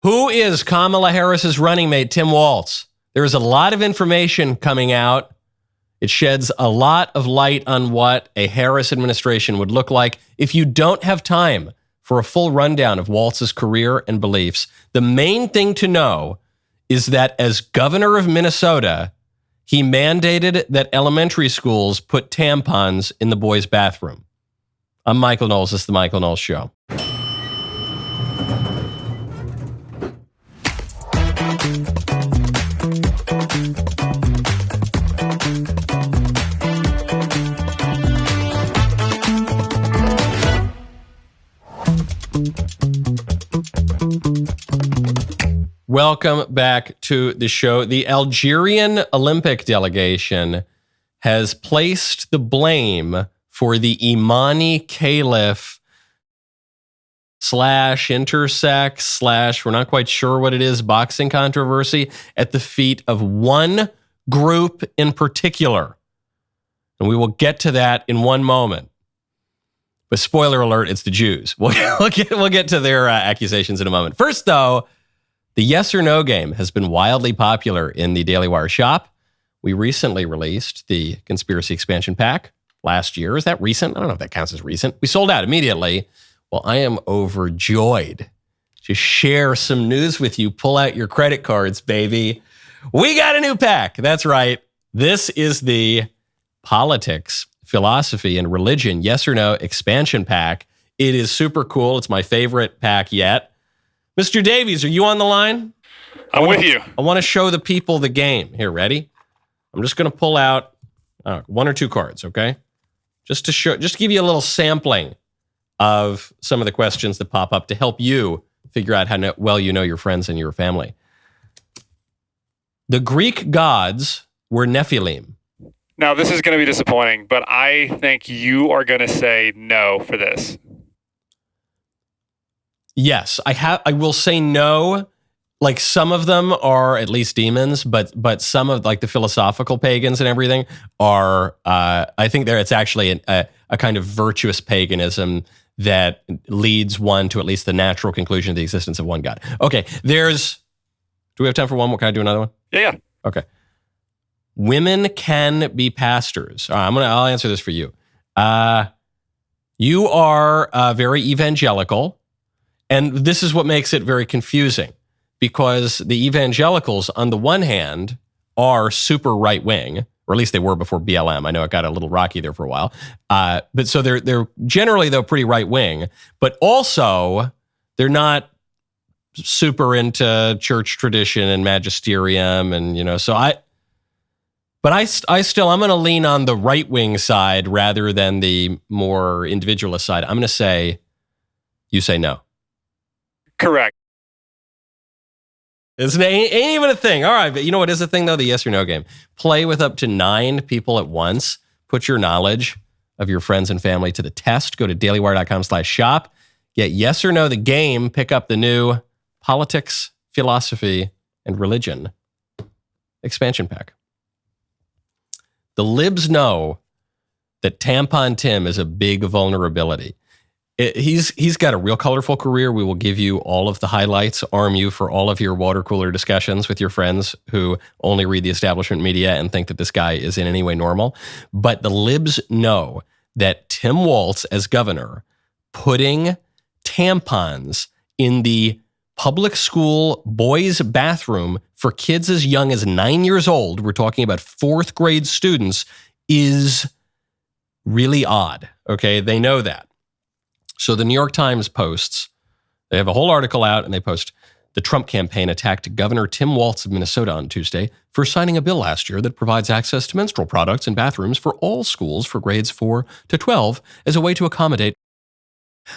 Who is Kamala Harris's running mate, Tim Walz? There is a lot of information coming out. It sheds a lot of light on what a Harris administration would look like. If you don't have time for a full rundown of Walz's career and beliefs, the main thing to know is that as governor of Minnesota, he mandated that elementary schools put tampons in the boys' bathroom. I'm Michael Knowles. This is The Michael Knowles Show. Welcome back to the show. The Algerian Olympic delegation has placed the blame for the Imane Khelif /intersex / we're not quite sure what it is, boxing controversy at the feet of one group in particular. And we will get to that in one moment. But spoiler alert, it's the Jews. We'll get to their accusations in a moment. First, though, the yes or no game has been wildly popular in the DailyWire shop. We recently released the Conspiracy Expansion Pack last year. Is that recent? I don't know if that counts as recent. We sold out immediately. Well, I am overjoyed to share some news with you. Pull out your credit cards, baby. We got a new pack. That's right. This is the Politics, Philosophy, and Religion Yes or No Expansion Pack. It is super cool. It's my favorite pack yet. Mr. Davies, are you on the line? I'm with you. I want to show the people the game. Here, ready? I'm just going to pull out one or two cards, okay? Just to give you a little sampling of some of the questions that pop up to help you figure out how well you know your friends and your family. The Greek gods were Nephilim. Now, this is going to be disappointing, but I think you are going to say no for this. Yes, I will say no. Like some of them are at least demons, but some of like the philosophical pagans and everything are. I think it's actually a kind of virtuous paganism that leads one to at least the natural conclusion of the existence of one God. Okay, do we have time for one more? Can I do another one? Yeah. Okay. Women can be pastors. All right, I'll answer this for you. You are very evangelical. And this is what makes it very confusing, because the evangelicals, on the one hand, are super right-wing, or at least they were before BLM. I know it got a little rocky there for a while. But so they're generally, though, pretty right-wing. But also, they're not super into church tradition and magisterium. And, so I'm going to lean on the right-wing side rather than the more individualist side. I'm going to say, you say no. Correct. It ain't even a thing. All right, but you know what is a thing, though? The yes or no game. Play with up to 9 people at once. Put your knowledge of your friends and family to the test. Go to dailywire.com/shop. Get yes or no the game. Pick up the new Politics, Philosophy, and Religion expansion pack. The libs know that Tampon Tim is a big vulnerability. He's got a real colorful career. We will give you all of the highlights, arm you for all of your water cooler discussions with your friends who only read the establishment media and think that this guy is in any way normal. But the libs know that Tim Walz, as governor, putting tampons in the public school boys' bathroom for kids as young as 9 years old, we're talking about 4th grade students, is really odd. Okay, they know that. So the New York Times posts, they have a whole article out and they post, the Trump campaign attacked Governor Tim Walz of Minnesota on Tuesday for signing a bill last year that provides access to menstrual products in bathrooms for all schools for grades 4 to 12 as a way to accommodate.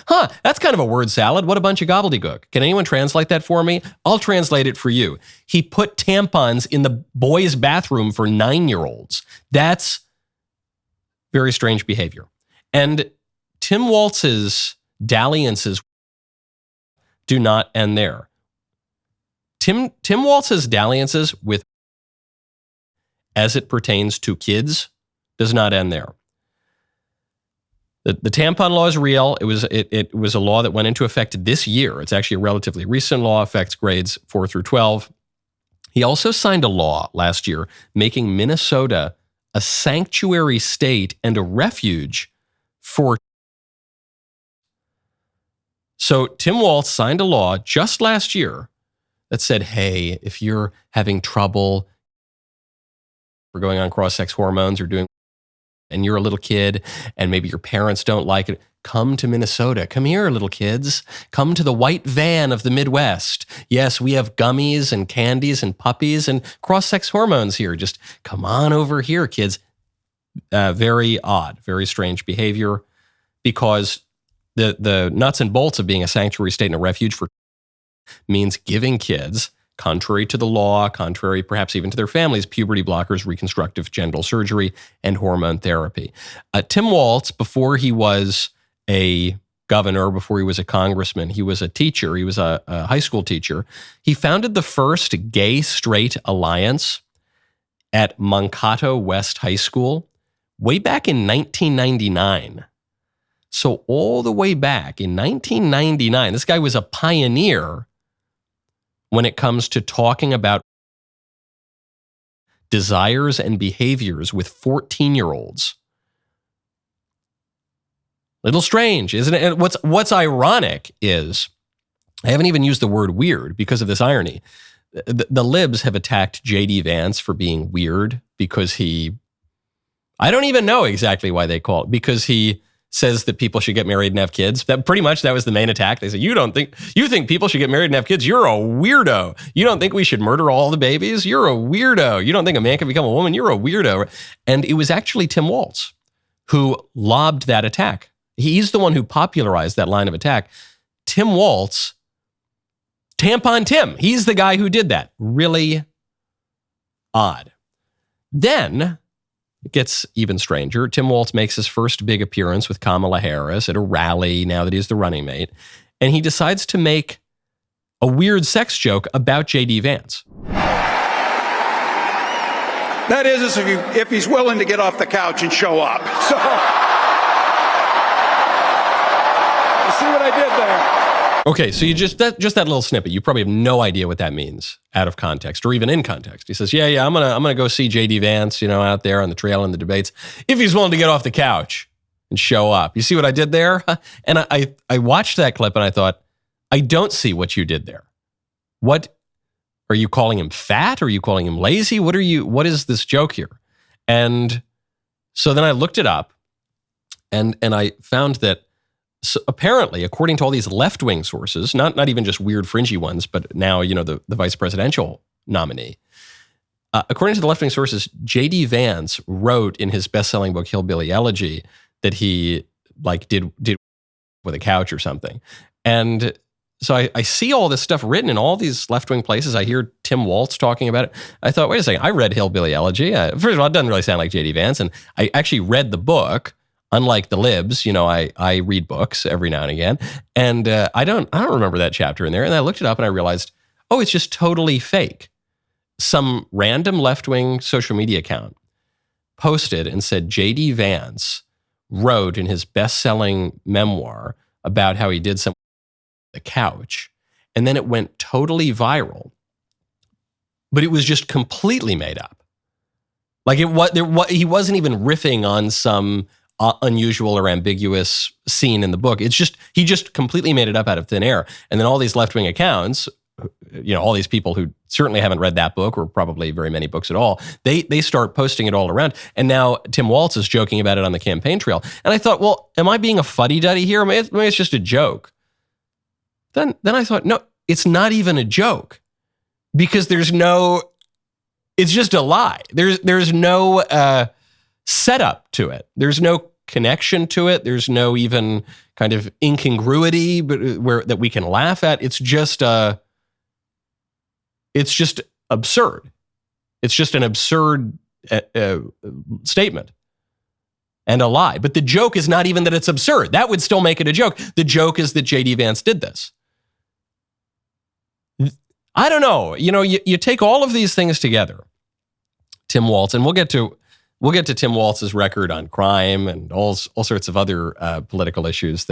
That's kind of a word salad. What a bunch of gobbledygook. Can anyone translate that for me? I'll translate it for you. He put tampons in the boys' bathroom for 9-year-olds. That's very strange behavior. And Tim Walz's dalliances do not end there. Tim Walz's dalliances with, as it pertains to kids, does not end there. The tampon law is real. It was a law that went into effect this year. It's actually a relatively recent law, affects grades 4 through 12. He also signed a law last year making Minnesota a sanctuary state and a refuge for. So Tim Walz signed a law just last year that said, hey, if you're having trouble or going on cross-sex hormones or doing, and you're a little kid and maybe your parents don't like it, come to Minnesota. Come here, little kids. Come to the white van of the Midwest. Yes, we have gummies and candies and puppies and cross-sex hormones here. Just come on over here, kids. Very odd, very strange behavior, because the nuts and bolts of being a sanctuary state and a refuge for means giving kids, contrary to the law, contrary perhaps even to their families, puberty blockers, reconstructive genital surgery, and hormone therapy. Tim Walz, before he was a governor, before he was a congressman, he was a teacher. He was a high school teacher. He founded the first gay-straight alliance at Mankato West High School way back in 1999. So all the way back in 1999, this guy was a pioneer when it comes to talking about desires and behaviors with 14-year-olds. Little strange, isn't it? And what's ironic is, I haven't even used the word weird because of this irony. The libs have attacked J.D. Vance for being weird because I don't even know exactly why they call it, because he says that people should get married and have kids. That was the main attack. They say, you think people should get married and have kids? You're a weirdo. You don't think we should murder all the babies? You're a weirdo. You don't think a man can become a woman? You're a weirdo. And it was actually Tim Walz who lobbed that attack. He's the one who popularized that line of attack. Tim Walz, Tampon Tim, he's the guy who did that. Really odd. Then it gets even stranger. Tim Walz makes his first big appearance with Kamala Harris at a rally now that he's the running mate, and he decides to make a weird sex joke about J.D. Vance. That is if he's willing to get off the couch and show up. So, you see what I did there? Okay, so you just that little snippet, you probably have no idea what that means out of context or even in context. He says, yeah, I'm gonna go see J.D. Vance, out there on the trail in the debates, if he's willing to get off the couch and show up. You see what I did there? And I watched that clip and I thought, I don't see what you did there. What are you calling him fat? Are you calling him lazy? What is this joke here? And so then I looked it up and I found that, so apparently, according to all these left-wing sources, not even just weird fringy ones, but now, the vice presidential nominee, according to the left-wing sources, J.D. Vance wrote in his best-selling book, Hillbilly Elegy, that he did with a couch or something. And so I see all this stuff written in all these left-wing places. I hear Tim Walz talking about it. I thought, wait a second, I read Hillbilly Elegy. First of all, it doesn't really sound like J.D. Vance. And I actually read the book. Unlike the libs, I read books every now and again, and I don't remember that chapter in there. And I looked it up and I realized, oh, it's just totally fake. Some random left-wing social media account posted and said J.D. Vance wrote in his best-selling memoir about how he did something on the couch, and then it went totally viral. But it was just completely made up. He wasn't even riffing on some unusual or ambiguous scene in the book. It's just, he just completely made it up out of thin air. And then all these left-wing accounts, all these people who certainly haven't read that book or probably very many books at all, they start posting it all around. And now Tim Walz is joking about it on the campaign trail. And I thought, well, am I being a fuddy-duddy here? Maybe it's just a joke. Then I thought, no, it's not even a joke, because it's just a lie. There's no setup to it. There's no connection to it. There's no even kind of incongruity that we can laugh at. It's just absurd. It's just an absurd statement and a lie. But the joke is not even that it's absurd. That would still make it a joke. The joke is that J.D. Vance did this. I don't know. You take all of these things together, Tim Walz, and we'll get to We'll get to Tim Walz's record on crime and all sorts of other political issues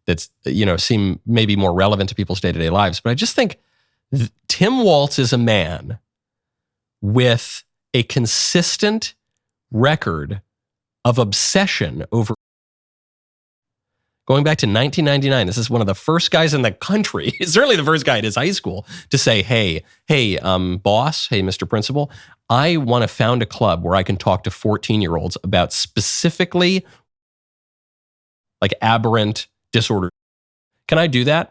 that's seem maybe more relevant to people's day-to-day lives. But I just think Tim Walz is a man with a consistent record of obsession over. Going back to 1999, this is one of the first guys in the country, certainly the first guy at his high school, to say, hey, boss, hey, Mr. Principal, I want to found a club where I can talk to 14-year-olds about specifically like aberrant disorder. Can I do that?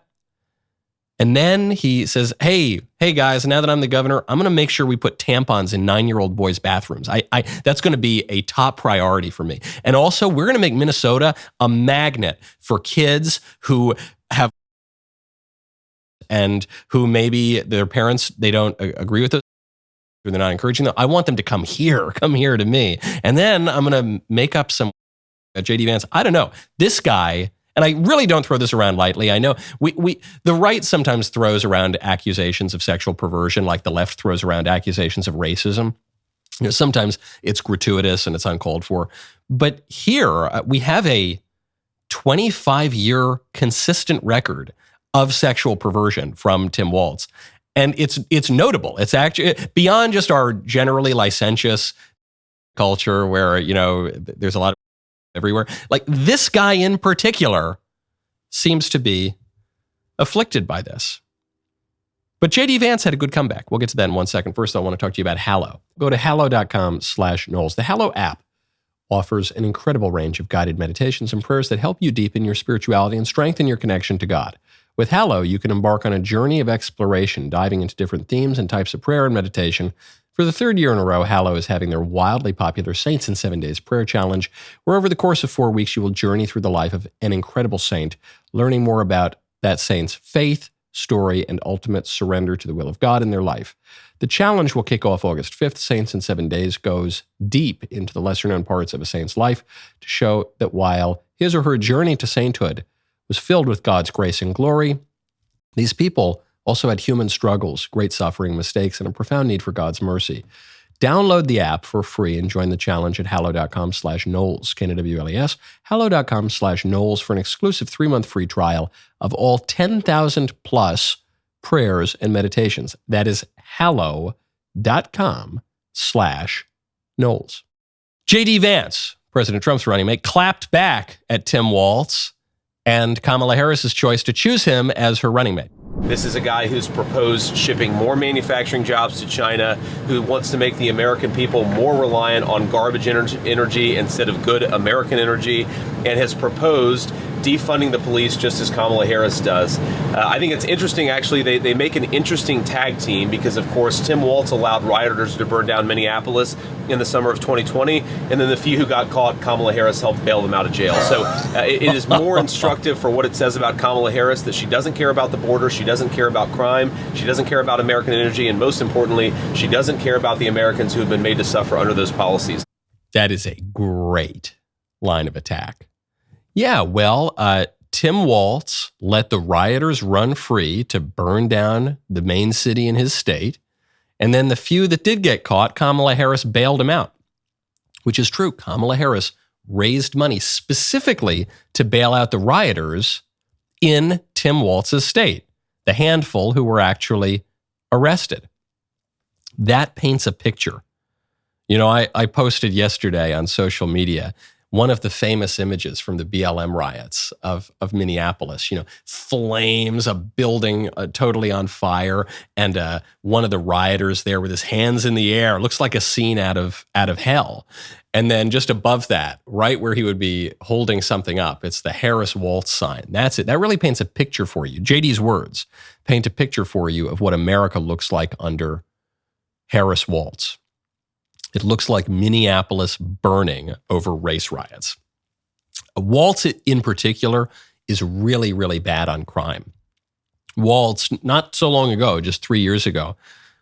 And then he says, hey guys, now that I'm the governor, I'm going to make sure we put tampons in 9-year-old boys' bathrooms. That's going to be a top priority for me. And also, we're going to make Minnesota a magnet for kids who have and who maybe their parents, they don't agree with those, or they're not encouraging them. I want them to come here to me. And then I'm going to make up some J.D. Vance. I don't know. This guy. And I really don't throw this around lightly. I know the right sometimes throws around accusations of sexual perversion, like the left throws around accusations of racism. Sometimes it's gratuitous and it's uncalled for. But here we have a 25-year consistent record of sexual perversion from Tim Walz. And it's notable. It's actually beyond just our generally licentious culture where, there's a lot of everywhere. Like this guy in particular seems to be afflicted by this. But J.D. Vance had a good comeback. We'll get to that in 1 second. First, I want to talk to you about Hallow. Go to hallow.com/Knowles. The Hallow app offers an incredible range of guided meditations and prayers that help you deepen your spirituality and strengthen your connection to God. With Hallow, you can embark on a journey of exploration, diving into different themes and types of prayer and meditation. For the third year in a row, Hallow is having their wildly popular Saints in 7 Days prayer challenge, where over the course of 4 weeks, you will journey through the life of an incredible saint, learning more about that saint's faith, story, and ultimate surrender to the will of God in their life. The challenge will kick off August 5th. Saints in 7 Days goes deep into the lesser-known parts of a saint's life to show that while his or her journey to sainthood was filled with God's grace and glory, these people also had human struggles, great suffering, mistakes, and a profound need for God's mercy. Download the app for free and join the challenge at hallow.com/Knowles, Knowles, hallow.com/Knowles for an exclusive 3-month free trial of all 10,000 plus prayers and meditations. That is hallow.com/Knowles. J.D. Vance, President Trump's running mate, clapped back at Tim Walz and Kamala Harris's choice to choose him as her running mate. This is a guy who's proposed shipping more manufacturing jobs to China, who wants to make the American people more reliant on garbage energy instead of good American energy, and has proposed defunding the police just as Kamala Harris does. I think it's interesting, actually. They make an interesting tag team because, of course, Tim Walz allowed rioters to burn down Minneapolis in the summer of 2020, and then the few who got caught, Kamala Harris helped bail them out of jail. So it is more instructive for what it says about Kamala Harris, that she doesn't care about the border, she doesn't care about crime, she doesn't care about American energy, and most importantly, she doesn't care about the Americans who have been made to suffer under those policies. That is a great line of attack. Yeah, well, Tim Walz let the rioters run free to burn down the main city in his state. And then the few that did get caught, Kamala Harris bailed them out, which is true. Kamala Harris raised money specifically to bail out the rioters in Tim Walz's state, the handful who were actually arrested. That paints a picture. I posted yesterday on social media one of the famous images from the BLM riots of Minneapolis, flames, a building totally on fire, and one of the rioters there with his hands in the air. It looks like a scene out of hell. And then just above that, right where he would be holding something up, it's the Harris Walz sign. That's it. That really paints a picture for you. JD's words paint a picture for you of what America looks like under Harris Walz. It looks like Minneapolis burning over race riots. Walz, in particular, is really, really bad on crime. Walz, not so long ago, just 3 years ago,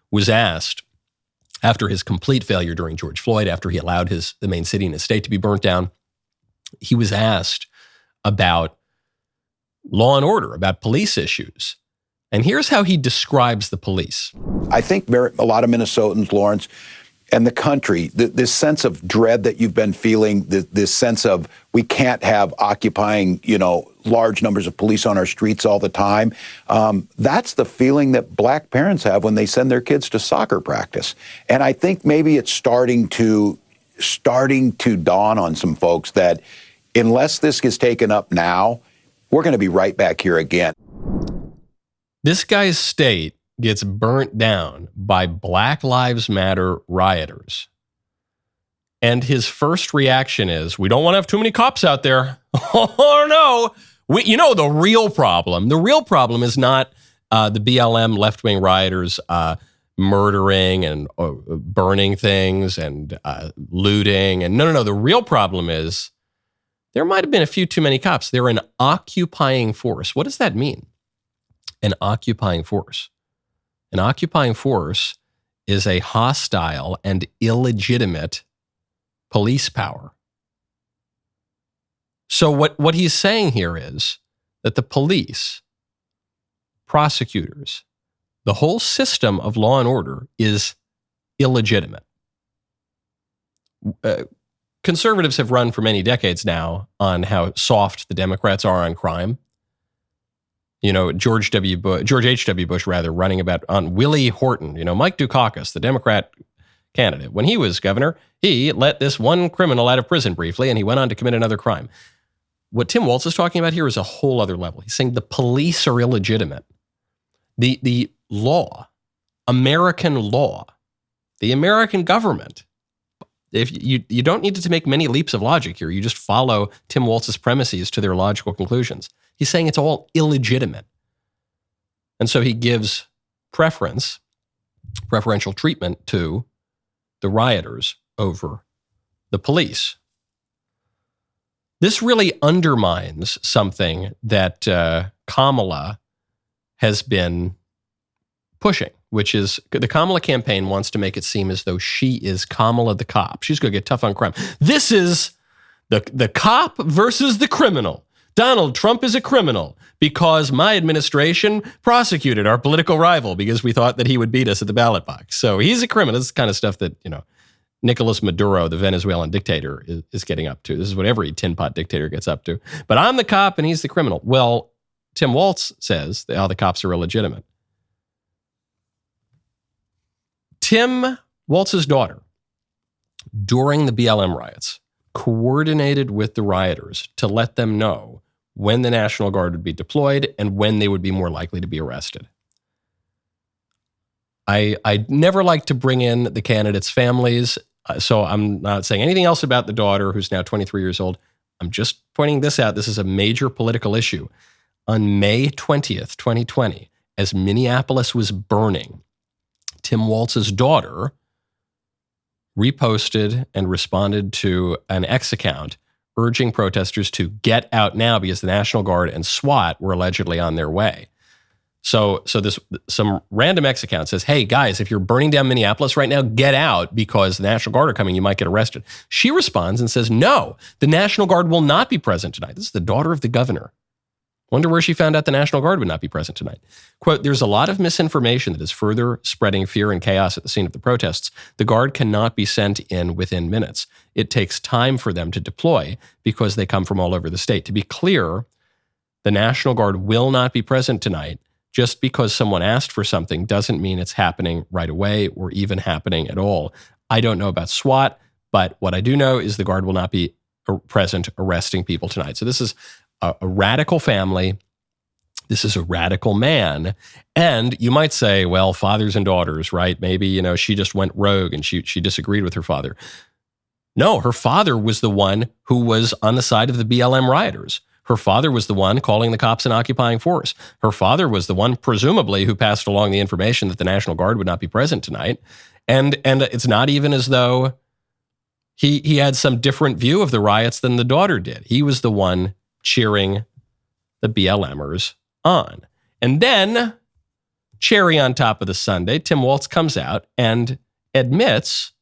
was asked, after his complete failure during George Floyd, after he allowed the main city and his state to be burnt down, he was asked about law and order, about police issues. And here's how he describes the police. I think a lot of Minnesotans, Lawrence, and the country, this sense of dread that you've been feeling, this sense of we can't have occupying, large numbers of police on our streets all the time. That's the feeling that black parents have when they send their kids to soccer practice. And I think maybe it's starting to dawn on some folks that unless this gets taken up now, we're going to be right back here again. This guy's state gets burnt down by Black Lives Matter rioters. And his first reaction is, we don't want to have too many cops out there. Oh, no. The real problem is not the BLM left-wing rioters murdering and burning things and looting. And no. The real problem is there might have been a few too many cops. They're an occupying force. What does that mean? An occupying force. An occupying force is a hostile and illegitimate police power. So what he's saying here is that the police, prosecutors, the whole system of law and order is illegitimate. Conservatives have run for many decades now on how soft the Democrats are on crime. George H.W. Bush, running about on Willie Horton, Mike Dukakis, the Democrat candidate. When he was governor, he let this one criminal out of prison briefly, and he went on to commit another crime. What Tim Walz is talking about here is a whole other level. He's saying the police are illegitimate. The law, American law, the American government, if you don't need to make many leaps of logic here, you just follow Tim Walz's premises to their logical conclusions. He's saying it's all illegitimate. And so he gives preferential treatment to the rioters over the police. This really undermines something that Kamala has been pushing, which is the Kamala campaign wants to make it seem as though she is Kamala the cop. She's going to get tough on crime. This is the cop versus the criminal. Donald Trump is a criminal because my administration prosecuted our political rival because we thought that he would beat us at the ballot box. So he's a criminal. This is the kind of stuff that, Nicolas Maduro, the Venezuelan dictator, is getting up to. This is what every tin pot dictator gets up to. But I'm the cop and he's the criminal. Well, Tim Walz says that the cops are illegitimate. Tim Walz's daughter, during the BLM riots, coordinated with the rioters to let them know when the National Guard would be deployed and when they would be more likely to be arrested. I never like to bring in the candidates' families, so I'm not saying anything else about the daughter, who's now 23 years old. I'm just pointing this out. This is a major political issue. On May 20th, 2020, as Minneapolis was burning, Tim Walz's daughter reposted and responded to an X account urging protesters to get out now because the National Guard and SWAT were allegedly on their way. So some random X account says, hey guys, if you're burning down Minneapolis right now, get out because the National Guard are coming, you might get arrested. She responds and says, no, the National Guard will not be present tonight. This is the daughter of the governor. Wonder where she found out the National Guard would not be present tonight. Quote, there's a lot of misinformation that is further spreading fear and chaos at the scene of the protests. The Guard cannot be sent in within minutes. It takes time for them to deploy because they come from all over the state. To be clear, the National Guard will not be present tonight. Just because someone asked for something doesn't mean it's happening right away or even happening at all. I don't know about SWAT, but what I do know is the Guard will not be present arresting people tonight. So this is a radical family. This is a radical man. And you might say, well, fathers and daughters, right? Maybe, she just went rogue and she disagreed with her father. No, her father was the one who was on the side of the BLM rioters. Her father was the one calling the cops an occupying force. Her father was the one, presumably, who passed along the information that the National Guard would not be present tonight. And it's not even as though he had some different view of the riots than the daughter did. He was the one cheering the BLMers on. And then, cherry on top of the sundae, Tim Walz comes out and admits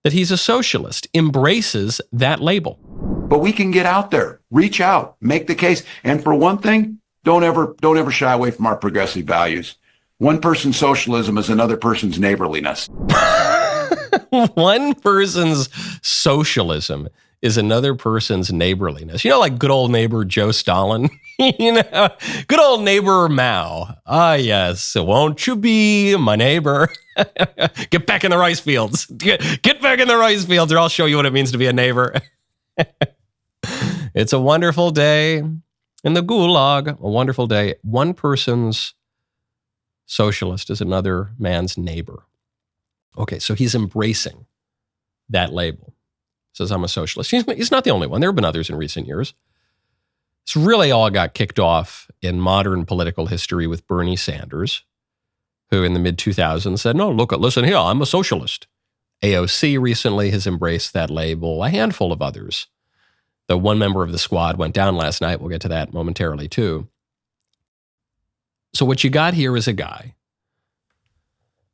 that he's a socialist, embraces that label. But we can get out there, reach out, make the case. And for one thing, don't ever shy away from our progressive values. One person's socialism is another person's neighborliness. One person's socialism is another person's neighborliness. You know, like good old neighbor Joe Stalin? Good old neighbor Mao. Ah, yes. Won't you be my neighbor? Get back in the rice fields. Get back in the rice fields, or I'll show you what it means to be a neighbor. It's a wonderful day in the gulag. A wonderful day. One person's socialist is another man's neighbor. Okay, so he's embracing that label. Says, I'm a socialist. He's not the only one. There have been others in recent years. It's really all got kicked off in modern political history with Bernie Sanders, who in the mid-2000s said, no, listen here, I'm a socialist. AOC recently has embraced that label, a handful of others. Though one member of the squad went down last night. We'll get to that momentarily too. So what you got here is a guy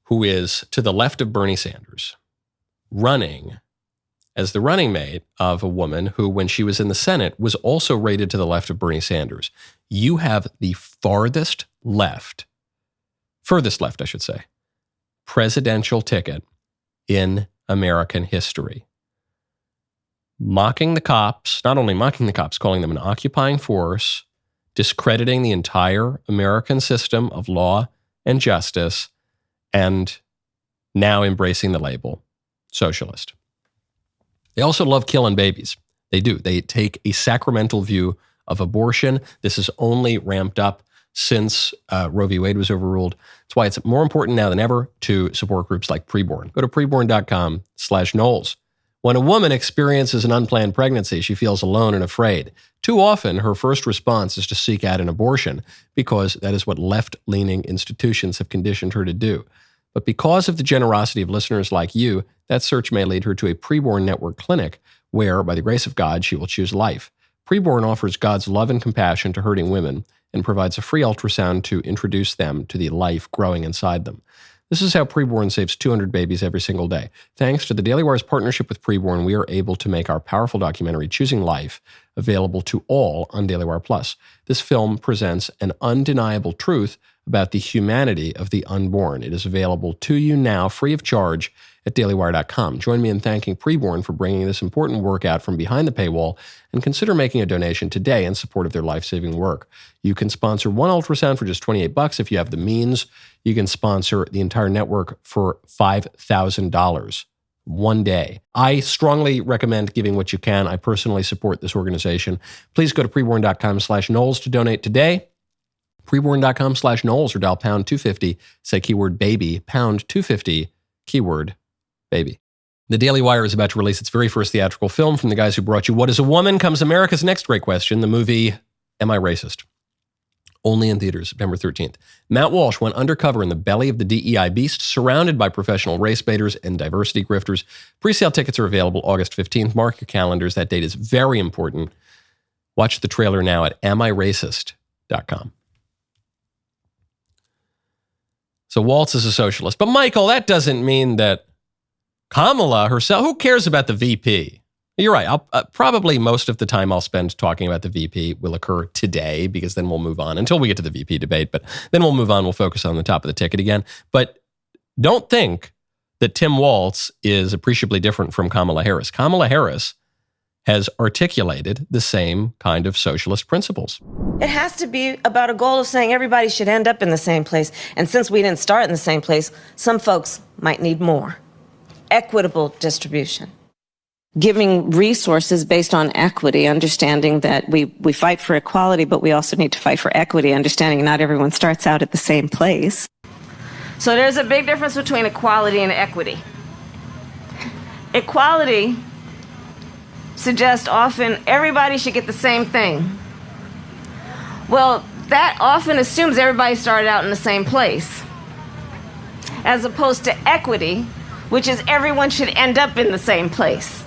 who is to the left of Bernie Sanders, running as the running mate of a woman who, when she was in the Senate, was also rated to the left of Bernie Sanders. You have the furthest left, I should say, presidential ticket in American history. Mocking the cops, not only mocking the cops, calling them an occupying force, discrediting the entire American system of law and justice, and now embracing the label socialist. They also love killing babies. They do. They take a sacramental view of abortion. This is only ramped up since Roe v. Wade was overruled. That's why it's more important now than ever to support groups like Preborn. Go to preborn.com/Knowles. When a woman experiences an unplanned pregnancy, she feels alone and afraid. Too often, her first response is to seek out an abortion because that is what left-leaning institutions have conditioned her to do. But because of the generosity of listeners like you, that search may lead her to a Preborn Network clinic where, by the grace of God, she will choose life. Preborn offers God's love and compassion to hurting women and provides a free ultrasound to introduce them to the life growing inside them. This is how Preborn saves 200 babies every single day. Thanks to the Daily Wire's partnership with Preborn, we are able to make our powerful documentary, Choosing Life, available to all on Daily Wire Plus. This film presents an undeniable truth about the humanity of the unborn. It is available to you now, free of charge, at dailywire.com. Join me in thanking Preborn for bringing this important work out from behind the paywall, and consider making a donation today in support of their life-saving work. You can sponsor one ultrasound for just $28 if you have the means. You can sponsor the entire network for $5,000 one day. I strongly recommend giving what you can. I personally support this organization. Please go to preborn.com/Knowles to donate today. Preborn.com/Knowles or dial pound 250, say keyword baby, pound 250, keyword baby. The Daily Wire is about to release its very first theatrical film from the guys who brought you What is a Woman? Comes America's Next Great Question, the movie Am I Racist? Only in theaters, September 13th. Matt Walsh went undercover in the belly of the DEI beast, surrounded by professional race baiters and diversity grifters. Pre-sale tickets are available August 15th. Mark your calendars. That date is very important. Watch the trailer now at amiRacist.com. So Walz is a socialist. But Michael, that doesn't mean that Kamala herself, who cares about the VP? You're right. I'll probably most of the time I'll spend talking about the VP will occur today, because then we'll move on until we get to the VP debate. But then we'll move on. We'll focus on the top of the ticket again. But don't think that Tim Walz is appreciably different from Kamala Harris. Kamala Harris has articulated the same kind of socialist principles. It has to be about a goal of saying everybody should end up in the same place. And since we didn't start in the same place, some folks might need more. Equitable distribution. Giving resources based on equity, understanding that we fight for equality, but we also need to fight for equity, understanding not everyone starts out at the same place. So there's a big difference between equality and equity. Equality suggests often everybody should get the same thing. Well, that often assumes everybody started out in the same place, as opposed to equity, which is everyone should end up in the same place.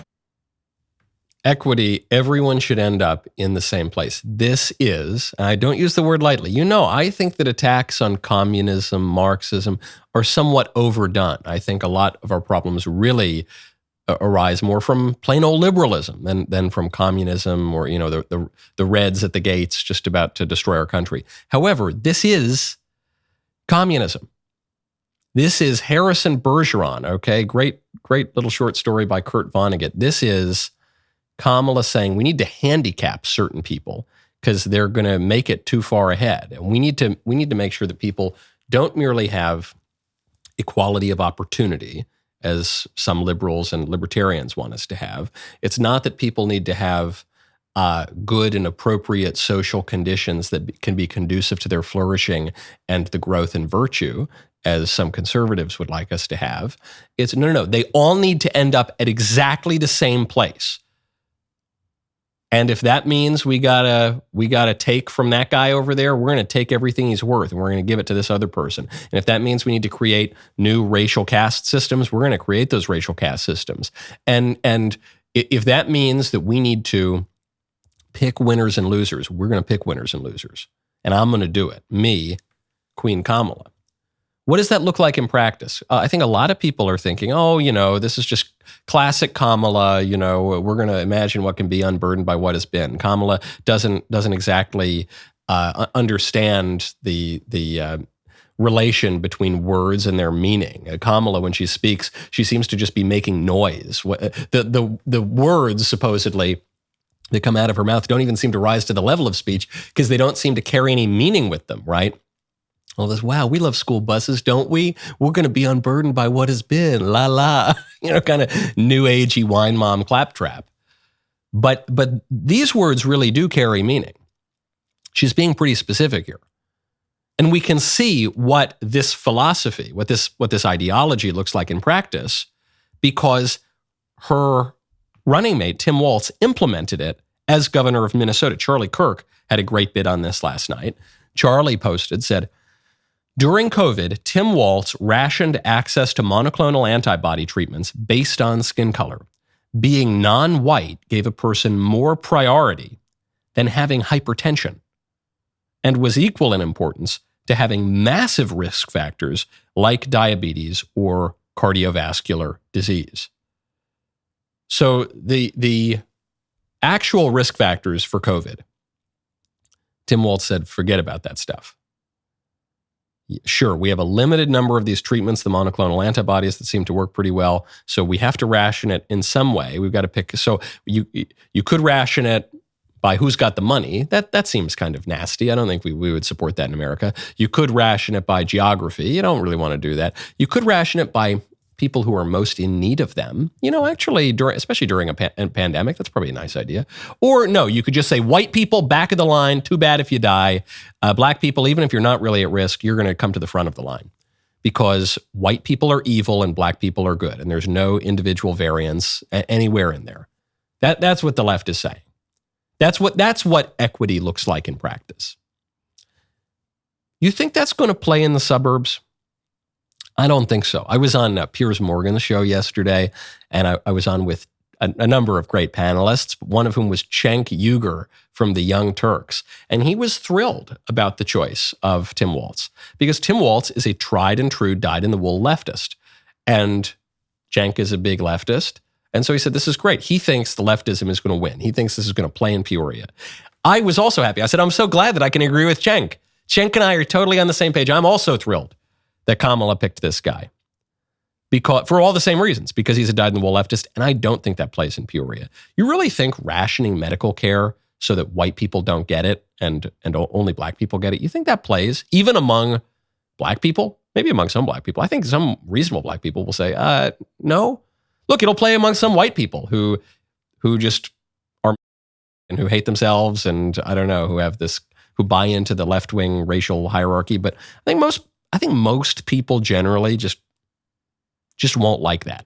Equity, everyone should end up in the same place. This is, and I don't use the word lightly, I think that attacks on communism, Marxism are somewhat overdone. I think a lot of our problems really arise more from plain old liberalism than from communism or, the Reds at the gates just about to destroy our country. However, this is communism. This is Harrison Bergeron, okay? Great little short story by Kurt Vonnegut. This is Kamala saying we need to handicap certain people because they're going to make it too far ahead. And we need to make sure that people don't merely have equality of opportunity, as some liberals and libertarians want us to have. It's not that people need to have good and appropriate social conditions that can be conducive to their flourishing and the growth and virtue, as some conservatives would like us to have. It's no. They all need to end up at exactly the same place. And if that means we gotta take from that guy over there, we're gonna take everything he's worth and we're gonna give it to this other person. And if that means we need to create new racial caste systems, we're gonna create those racial caste systems. And if that means that we need to pick winners and losers, we're gonna pick winners and losers. And I'm gonna do it. Me, Queen Kamala. What does that look like in practice? I think a lot of people are thinking, this is just classic Kamala. We're going to imagine what can be unburdened by what has been. Kamala doesn't exactly understand the relation between words and their meaning. Kamala, when she speaks, she seems to just be making noise. The words, supposedly, that come out of her mouth don't even seem to rise to the level of speech because they don't seem to carry any meaning with them, right? All this, wow, we love school buses, don't we? We're going to be unburdened by what has been, la la, kind of new agey wine mom claptrap. But these words really do carry meaning. She's being pretty specific here. And we can see what this philosophy, what this ideology looks like in practice, because her running mate, Tim Walz, implemented it as governor of Minnesota. Charlie Kirk had a great bit on this last night. Charlie said, during COVID, Tim Walz rationed access to monoclonal antibody treatments based on skin color. Being non-white gave a person more priority than having hypertension, and was equal in importance to having massive risk factors like diabetes or cardiovascular disease. So the actual risk factors for COVID, Tim Walz said, forget about that stuff. Sure, we have a limited number of these treatments, the monoclonal antibodies that seem to work pretty well, so we have to ration it in some way. We've got to pick. So you could ration it by who's got the money. That seems kind of nasty. I don't think we would support that in America. You could ration it by geography. You don't really want to do that. You could ration it by people who are most in need of them. Actually, especially during a pandemic, that's probably a nice idea. Or no, you could just say white people, back of the line, too bad if you die. Black people, even if you're not really at risk, you're going to come to the front of the line because white people are evil and black people are good. And there's no individual variance anywhere in there. That's what the left is saying. That's what equity looks like in practice. You think that's going to play in the suburbs? I don't think so. I was on Piers Morgan's show yesterday, and I was on with a number of great panelists, one of whom was Cenk Uygur from the Young Turks. And he was thrilled about the choice of Tim Walz, because Tim Walz is a tried and true, dyed-in-the-wool leftist. And Cenk is a big leftist. And so he said, this is great. He thinks the leftism is going to win. He thinks this is going to play in Peoria. I was also happy. I said, I'm so glad that I can agree with Cenk. Cenk and I are totally on the same page. I'm also thrilled that Kamala picked this guy, because for all the same reasons, because he's a dyed-in-the-wool leftist, and I don't think that plays in Peoria. You really think rationing medical care so that white people don't get it and only black people get it, you think that plays even among black people? Maybe among some black people. I think some reasonable black people will say, no. Look, it'll play among some white people who just are and who hate themselves and I don't know, who buy into the left-wing racial hierarchy. But I think most people generally just won't like that.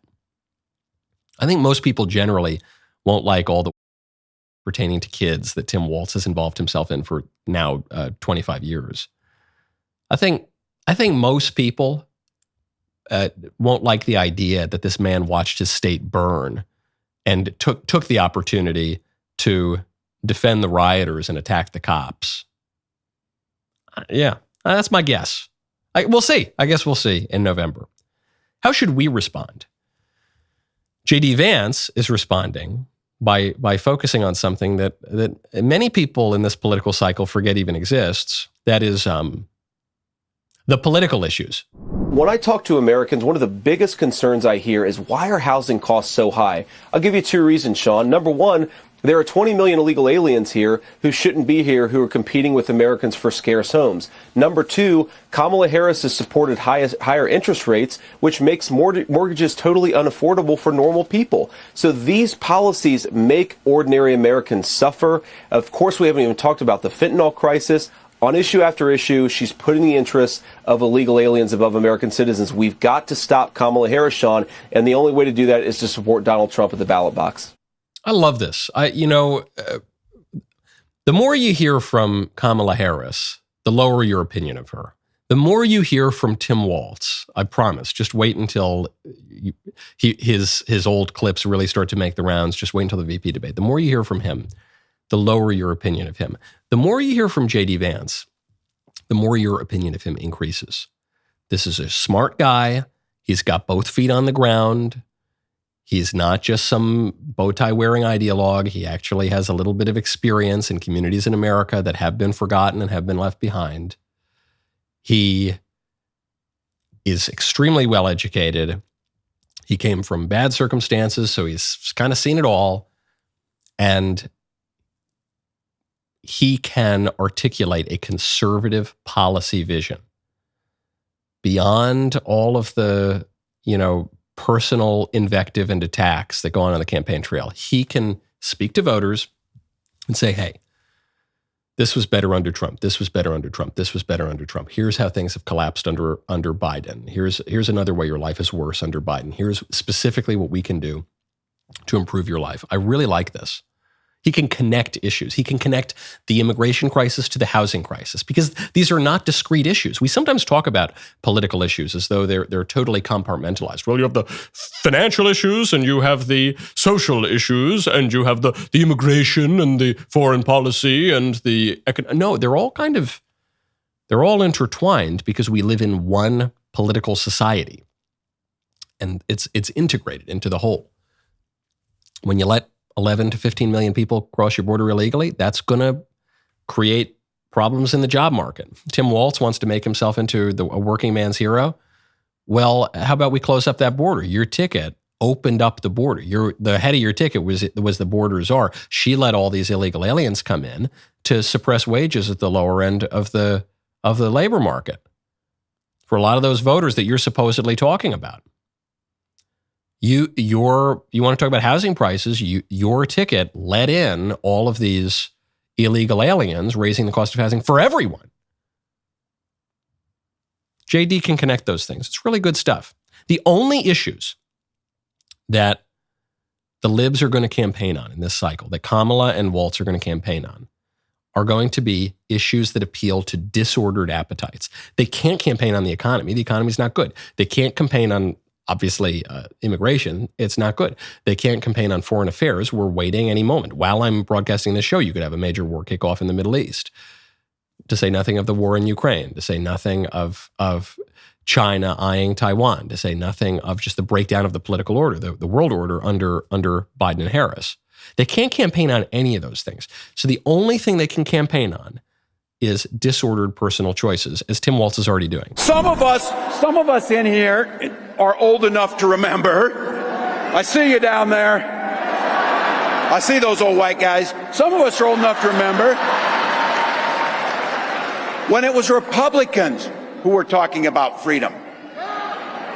I think most people generally won't like all the pertaining to kids that Tim Walz has involved himself in for now 25 years. I think most people won't like the idea that this man watched his state burn and took the opportunity to defend the rioters and attack the cops. Yeah, that's my guess. We'll see. I guess we'll see in November. How should we respond? J.D. Vance is responding by focusing on something that many people in this political cycle forget even exists. That is the political issues. When I talk to Americans, one of the biggest concerns I hear is, why are housing costs so high? I'll give you 2 reasons, Sean. Number one, there are 20 million illegal aliens here who shouldn't be here, who are competing with Americans for scarce homes. Number two, Kamala Harris has supported higher interest rates, which makes mortgages totally unaffordable for normal people. So these policies make ordinary Americans suffer. Of course, we haven't even talked about the fentanyl crisis. On issue after issue, she's putting the interests of illegal aliens above American citizens. We've got to stop Kamala Harris, Sean, and the only way to do that is to support Donald Trump at the ballot box. I love this. The more you hear from Kamala Harris, the lower your opinion of her. The more you hear from Tim Walz, I promise, just wait until his old clips really start to make the rounds. Just wait until the VP debate. The more you hear from him, the lower your opinion of him. The more you hear from J.D. Vance, the more your opinion of him increases. This is a smart guy. He's got both feet on the ground. He's not just some bow tie wearing ideologue. He actually has a little bit of experience in communities in America that have been forgotten and have been left behind. He is extremely well educated. He came from bad circumstances, so he's kind of seen it all. And he can articulate a conservative policy vision beyond all of the, personal invective and attacks that go on the campaign trail. He can speak to voters and say, hey, this was better under Trump. This was better under Trump. This was better under Trump. Here's how things have collapsed under Biden. Here's another way your life is worse under Biden. Here's specifically what we can do to improve your life. I really like this. He can connect issues. He can connect the immigration crisis to the housing crisis, because these are not discrete issues. We sometimes talk about political issues as though they're totally compartmentalized. Well, you have the financial issues, and you have the social issues, and you have the immigration and the foreign policy and the no, they're all intertwined because we live in one political society, and it's integrated into the whole. When you let 11 to 15 million people cross your border illegally, that's going to create problems in the job market. Tim Walz wants to make himself into a working man's hero. Well, how about we close up that border? Your ticket opened up the border. The head of your ticket was the border czar. She let all these illegal aliens come in to suppress wages at the lower end of the labor market for a lot of those voters that you're supposedly talking about. You want to talk about housing prices? Your ticket let in all of these illegal aliens, raising the cost of housing for everyone. JD can connect those things. It's really good stuff. The only issues that the libs are going to campaign on in this cycle, that Kamala and Walz are going to campaign on, are going to be issues that appeal to disordered appetites. They can't campaign on the economy. The economy's not good. They can't campaign on, obviously, immigration. It's not good. They can't campaign on foreign affairs. We're waiting any moment. While I'm broadcasting this show, you could have a major war kick off in the Middle East. To say nothing of the war in Ukraine. To say nothing of China eyeing Taiwan. To say nothing of just the breakdown of the political order, the world order under Biden and Harris. They can't campaign on any of those things. So the only thing they can campaign on is disordered personal choices, as Tim Walz is already doing. Some of us in here are old enough to remember. I see you down there. I see those old white guys. Some of us are old enough to remember when it was Republicans who were talking about freedom.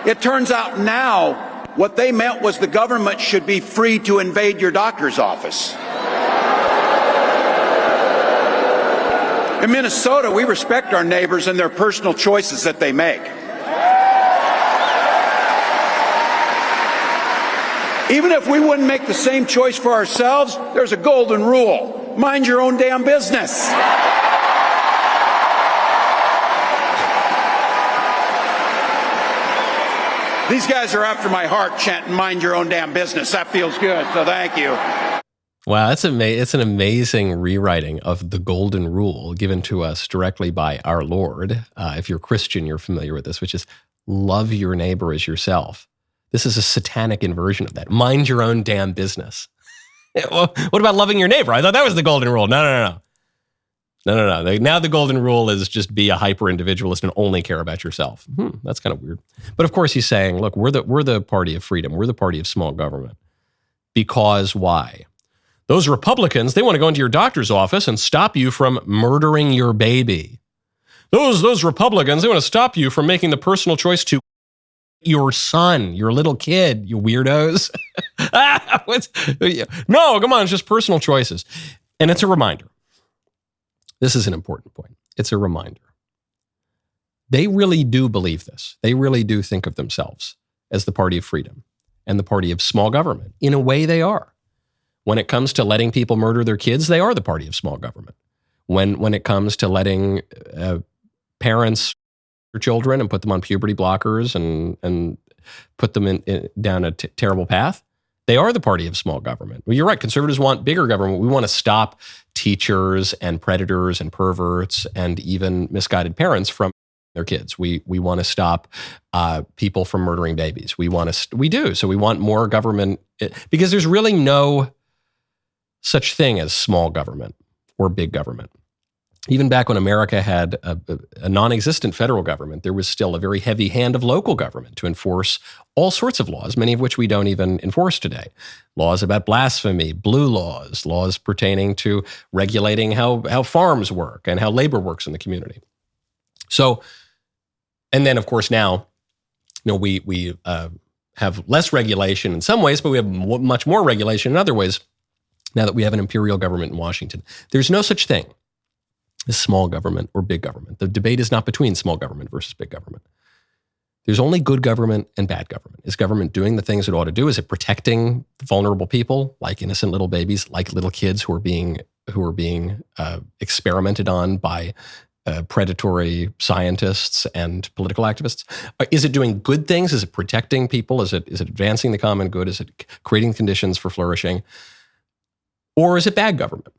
It turns out now what they meant was the government should be free to invade your doctor's office. In Minnesota, we respect our neighbors and their personal choices that they make. Even if we wouldn't make the same choice for ourselves, there's a golden rule. Mind your own damn business. These guys are after my heart chanting, mind your own damn business. That feels good, so thank you. Wow, it's an amazing rewriting of the golden rule given to us directly by our Lord. If you're Christian, you're familiar with this, which is love your neighbor as yourself. This is a satanic inversion of that. Mind your own damn business. What about loving your neighbor? I thought that was the golden rule. No. No. Now the golden rule is just be a hyper-individualist and only care about yourself. That's kind of weird. But of course he's saying, look, we're the party of freedom. We're the party of small government. Because why? Those Republicans, they want to go into your doctor's office and stop you from murdering your baby. Those Republicans, they want to stop you from making the personal choice to your son, your little kid, you weirdos. No, come on, it's just personal choices. And it's a reminder. This is an important point. It's a reminder. They really do believe this. They really do think of themselves as the party of freedom and the party of small government. In a way, they are. When it comes to letting people murder their kids, they are the party of small government. When it comes to letting parents their children and put them on puberty blockers and put them down a terrible path, they are the party of small government. Well, you're right. Conservatives want bigger government. We want to stop teachers and predators and perverts and even misguided parents from their kids. We want to stop people from murdering babies. We do. So we want more government because there's really no such thing as small government or big government. Even back when America had a non-existent federal government, there was still a very heavy hand of local government to enforce all sorts of laws, many of which we don't even enforce today. Laws about blasphemy, blue laws pertaining to regulating how farms work and how labor works in the community. So, and then of course now, we have less regulation in some ways, but we have much more regulation in other ways now that we have an imperial government in Washington. There's no such thing as small government or big government. The debate is not between small government versus big government. There's only good government and bad government. Is government doing the things it ought to do? Is it protecting vulnerable people, like innocent little babies, like little kids who are being experimented on by predatory scientists and political activists? Is it doing good things? Is it protecting people? Is it advancing the common good? Is it creating conditions for flourishing? Or is it bad government?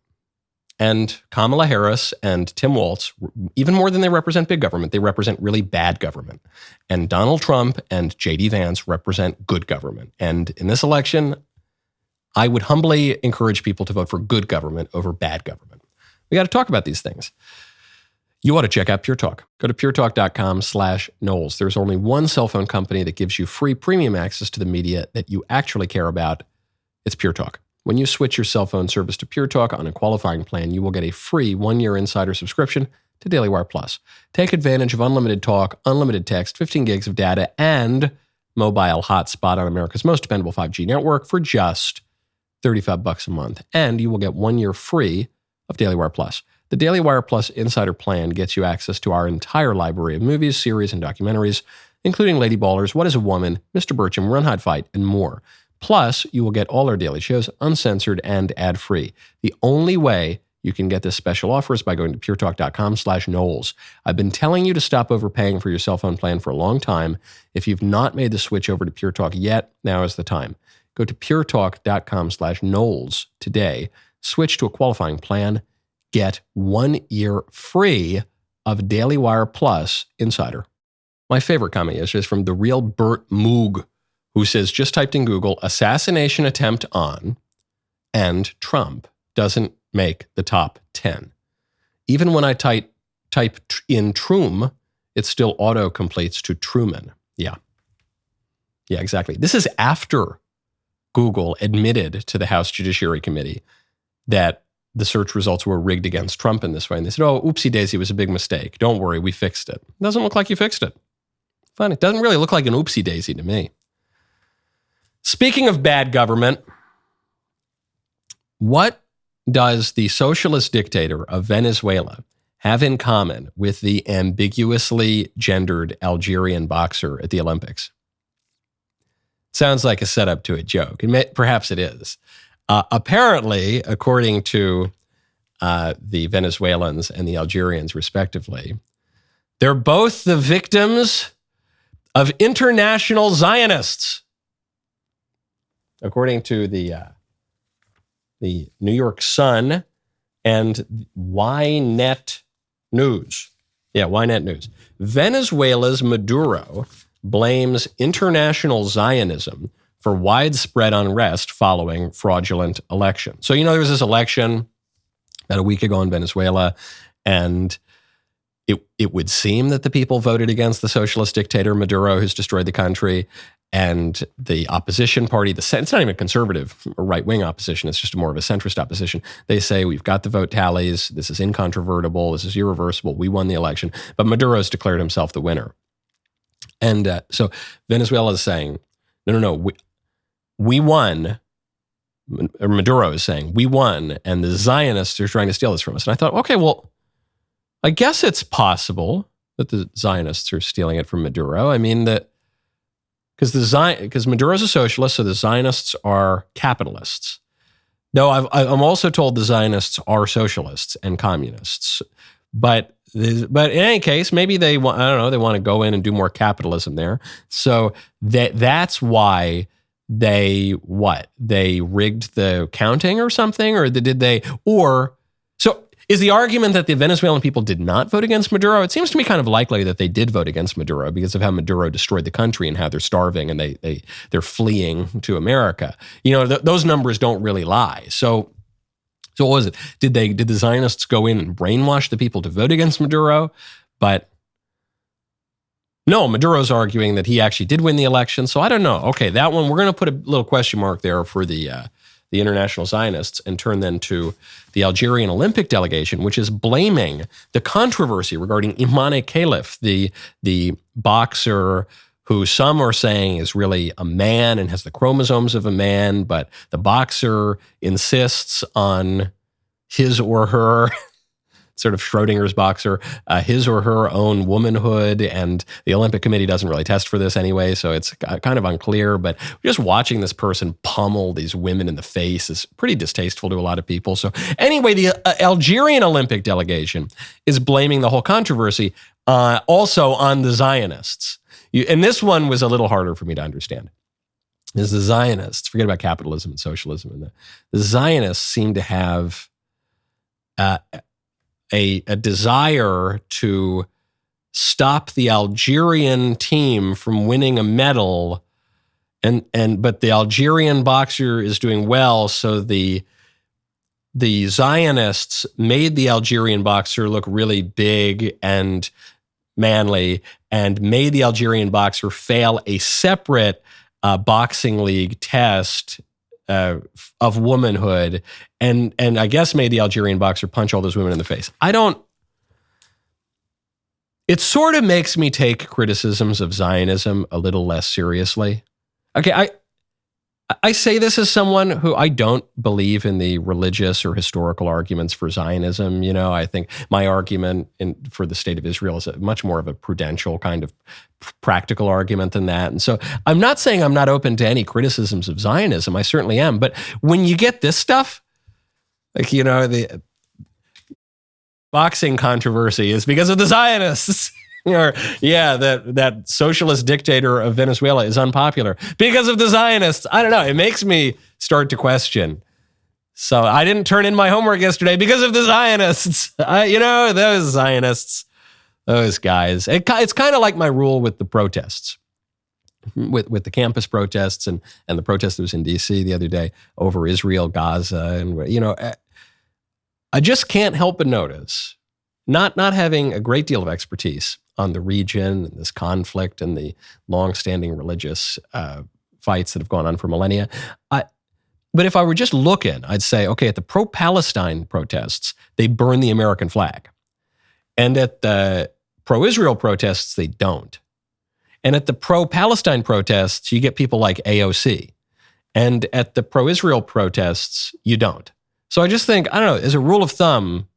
And Kamala Harris and Tim Walz, even more than they represent big government, they represent really bad government. And Donald Trump and J.D. Vance represent good government. And in this election, I would humbly encourage people to vote for good government over bad government. We got to talk about these things. You ought to check out Pure Talk. Go to puretalk.com/Knowles. There's only one cell phone company that gives you free premium access to the media that you actually care about. It's Pure Talk. When you switch your cell phone service to Pure Talk on a qualifying plan, you will get a free 1-year insider subscription to DailyWire Plus. Take advantage of unlimited talk, unlimited text, 15 gigs of data, and mobile hotspot on America's most dependable 5G network for just $35 a month. And you will get 1 year free of DailyWire Plus. The DailyWire Plus insider plan gets you access to our entire library of movies, series, and documentaries, including Lady Ballers, What is a Woman, Mr. Burcham, Run, Hide, Fight, and more. Plus, you will get all our daily shows uncensored and ad-free. The only way you can get this special offer is by going to puretalk.com/Knowles. I've been telling you to stop overpaying for your cell phone plan for a long time. If you've not made the switch over to Pure Talk yet, now is the time. Go to puretalk.com/Knowles today. Switch to a qualifying plan. Get 1 year free of DailyWire Plus Insider. My favorite comment is just from the real Bert Moog, who says, just typed in Google, assassination attempt on, and Trump doesn't make the top 10. Even when I type in Troom, it still auto-completes to Truman. Yeah, exactly. This is after Google admitted to the House Judiciary Committee that the search results were rigged against Trump in this way. And they said, oh, oopsie daisy, it was a big mistake. Don't worry, we fixed it. It doesn't look like you fixed it. Fine, it doesn't really look like an oopsie daisy to me. Speaking of bad government, what does the socialist dictator of Venezuela have in common with the ambiguously gendered Algerian boxer at the Olympics? Sounds like a setup to a joke, and perhaps it is. Apparently, according to the Venezuelans and the Algerians, respectively, they're both the victims of international Zionists. According to the New York Sun and Ynet News. Yeah, Ynet News. Venezuela's Maduro blames international Zionism for widespread unrest following fraudulent election. So, there was this election about a week ago in Venezuela, And it would seem that the people voted against the socialist dictator Maduro, who's destroyed the country, and the opposition party, it's not even conservative or right-wing opposition, it's just more of a centrist opposition. They say, we've got the vote tallies, this is incontrovertible, this is irreversible, we won the election. But Maduro's declared himself the winner. And so Venezuela is saying, no, we won. Or Maduro is saying, we won, and the Zionists are trying to steal this from us. And I thought, okay, well, I guess it's possible that the Zionists are stealing it from Maduro. I mean, because Maduro's a socialist, so the Zionists are capitalists. No, I'm also told the Zionists are socialists and communists. But in any case, maybe they want, I don't know, they want to go in and do more capitalism there. So that's why they rigged the counting or something, so is the argument that the Venezuelan people did not vote against Maduro? It seems to me kind of likely that they did vote against Maduro because of how Maduro destroyed the country and how they're starving and they're fleeing to America. Those numbers don't really lie. So what was it? Did the Zionists go in and brainwash the people to vote against Maduro? But no, Maduro's arguing that he actually did win the election. So I don't know. Okay, that one, we're going to put a little question mark there for the international Zionists and turn then to the Algerian Olympic delegation, which is blaming the controversy regarding Imane Khelif, the boxer who some are saying is really a man and has the chromosomes of a man, but the boxer insists on his or her sort of Schrodinger's boxer, his or her own womanhood, and the Olympic Committee doesn't really test for this anyway, so it's kind of unclear, but just watching this person pummel these women in the face is pretty distasteful to a lot of people. So anyway, the Algerian Olympic delegation is blaming the whole controversy also on the Zionists. And this one was a little harder for me to understand. Is the Zionists, forget about capitalism and socialism, and the Zionists seem to have a desire to stop the Algerian team from winning a medal, but the Algerian boxer is doing well, so the Zionists made the Algerian boxer look really big and manly, and made the Algerian boxer fail a separate boxing league test of womanhood, and I guess made the Algerian boxer punch all those women in the face. It sort of makes me take criticisms of Zionism a little less seriously. Okay, I say this as someone who I don't believe in the religious or historical arguments for Zionism. I think my argument for the state of Israel is much more of a prudential kind of practical argument than that. And so I'm not saying I'm not open to any criticisms of Zionism. I certainly am. But when you get this stuff, the boxing controversy is because of the Zionists. Or, that socialist dictator of Venezuela is unpopular because of the Zionists. I don't know. It makes me start to question. So I didn't turn in my homework yesterday because of the Zionists. Those Zionists, those guys. It's kind of like my rule with the protests, with the campus protests and the protest that was in D.C. the other day over Israel, Gaza, and I just can't help but notice, not having a great deal of expertise on the region and this conflict and the long-standing religious fights that have gone on for millennia. But if I were just looking, I'd say, okay, at the pro-Palestine protests, they burn the American flag. And at the pro-Israel protests, they don't. And at the pro-Palestine protests, you get people like AOC. And at the pro-Israel protests, you don't. So I just think, I don't know, as a rule of thumb,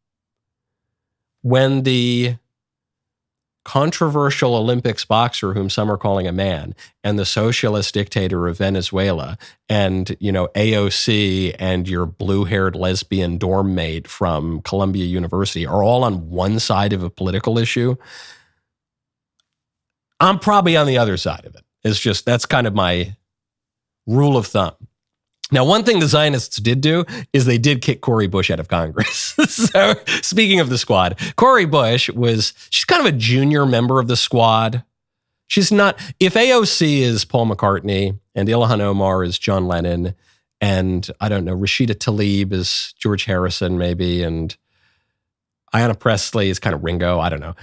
when the controversial Olympics boxer, whom some are calling a man, and the socialist dictator of Venezuela, and AOC and your blue-haired lesbian dorm mate from Columbia University are all on one side of a political issue, I'm probably on the other side of it. That's kind of my rule of thumb. Now, one thing the Zionists did do is they did kick Cori Bush out of Congress. So speaking of the squad, Cori Bush she's kind of a junior member of the squad. She's not, if AOC is Paul McCartney and Ilhan Omar is John Lennon and I don't know, Rashida Tlaib is George Harrison maybe, and Ayanna Pressley is kind of Ringo. I don't know.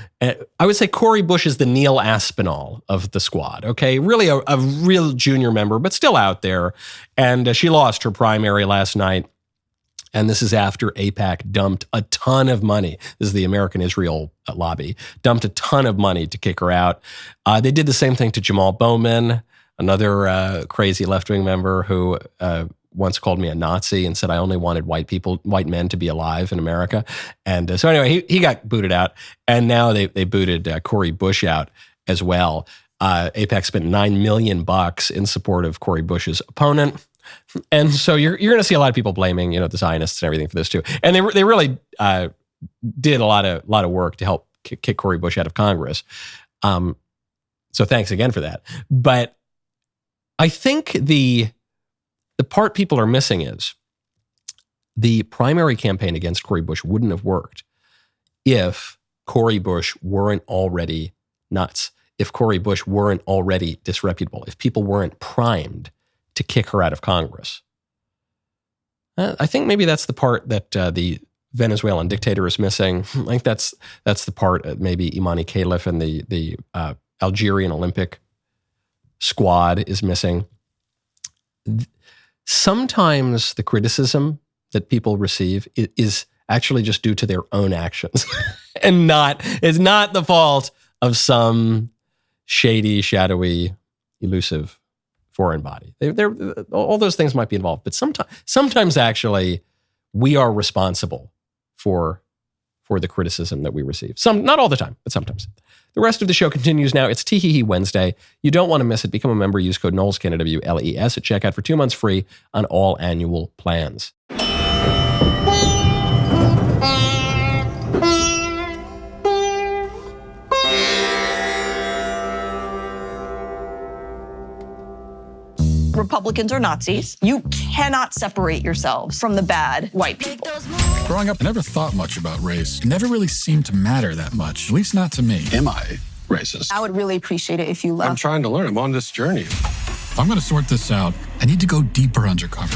I would say Cori Bush is the Neil Aspinall of the squad. Okay, really a real junior member, but still out there. And she lost her primary last night. And this is after AIPAC dumped a ton of money. This is the American Israel lobby. Dumped a ton of money to kick her out. They did the same thing to Jamal Bowman, another crazy left-wing member who once called me a Nazi and said I only wanted white men to be alive in America. And so anyway, he got booted out. And now they booted Cori Bush out as well. AIPAC spent $9 million in support of Cori Bush's opponent. And so you're going to see a lot of people blaming, the Zionists and everything for this too. And they really did a lot of work to help kick Cori Bush out of Congress. So thanks again for that. But I think the part people are missing is the primary campaign against Cori Bush wouldn't have worked if Cori Bush weren't already nuts, if Cori Bush weren't already disreputable, if people weren't primed to kick her out of Congress. I think maybe that's the part that the Venezuelan dictator is missing. I think that's the part maybe Imane Khelif and the Algerian Olympic squad is missing. Sometimes the criticism that people receive is actually just due to their own actions and it's not the fault of some shady, shadowy, elusive foreign body. All those things might be involved, but sometimes actually we are responsible for the criticism that we receive. Not all the time, but sometimes. The rest of the show continues now. It's Tee Wednesday. You don't want to miss it. Become a member. Use code Knowles, KNWLES at checkout for 2 months free on all annual plans. Republicans are Nazis. You cannot separate yourselves from the bad white people. Growing up, I never thought much about race. It never really seemed to matter that much, at least not to me. Am I racist? I would really appreciate it if you left. I'm trying to learn. I'm on this journey. If I'm going to sort this out, I need to go deeper undercover.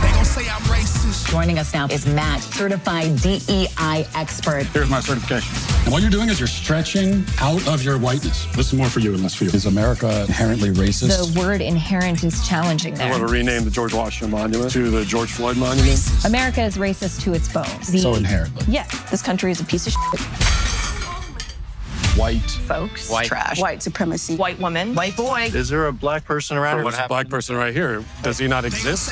They gonna say I'm racist. Joining us now is Matt, certified DEI expert. Here's my certification. And what you're doing is you're stretching out of your whiteness. This is more for you and less for you. Is America inherently racist? The word inherent is challenging there. I want to rename the George Washington Monument to the George Floyd Monument. America is racist to its bones. So inherently. Yes, this country is a piece of shit. White. Folks. White. Trash. White supremacy. White woman. White boy. Is there a black person around? There's a black person right here. Does he not exist?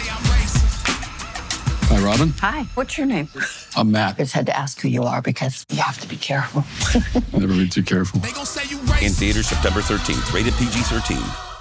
Hi, Robin. Hi. What's your name? I'm Matt. I just had to ask who you are because you have to be careful. Never be too careful. They gonna say you racist. In theaters September 13th, rated PG-13.